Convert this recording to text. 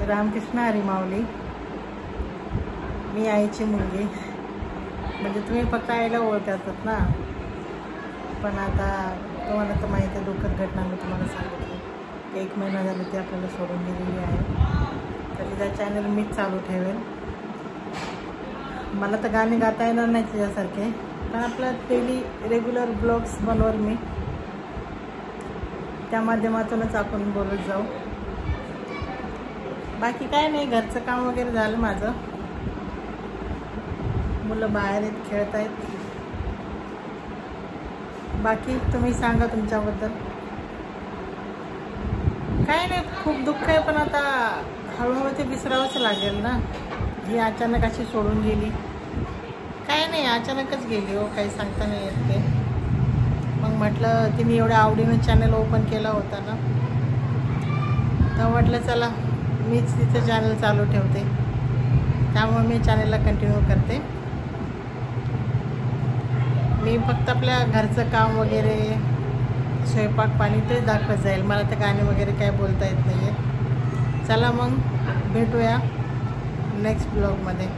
रामकृष्ण हरी माऊली. मी आईची मुलगी, म्हणजे तुम्ही फक्त आईला ओळखतात ना. पण आता तुम्हाला तर माहिती आहे, दुःखद घटना मी तुम्हाला सांगितली. 1 महिना झाला ती आपल्याला सोडून गेलेली आहे. तर तिचा चॅनल मीच चालू ठेवेल. मला तर गाणे गाता येणार नाही तिच्यासारखे, पण आपला डेली रेग्युलर ब्लॉग्स बनवर मी त्या माध्यमातूनच आपण बोलत जाऊ. बाकी काय नाही, घरचं काम वगैरे झालं माझं. मुलं बाहेर आहेत, खेळत आहेत. बाकी तुम्ही सांगा तुमच्याबद्दल. काय नाही, खूप दुःख आहे, पण आता हळूहळू ते विसरावंच लागेल ना. ही अचानक अशी सोडून गेली. काय नाही, अचानकच गेली हो, काही सांगता नाही येत ते. मग म्हटलं तिने एवढ्या आवडीनं चॅनल ओपन केला होता ना, तर म्हटलं चला मीच तिचं चॅनल चालू ठेवते. त्यामुळे मी चॅनलला कंटिन्यू करते. मी फक्त आपल्या घरचं काम वगैरे, स्वयंपाक पाणी ते दाखवत जाईल. मला तर गाणे वगैरे काय बोलता येत नाही आहे. चला मग भेटूया नेक्स्ट ब्लॉगमध्ये.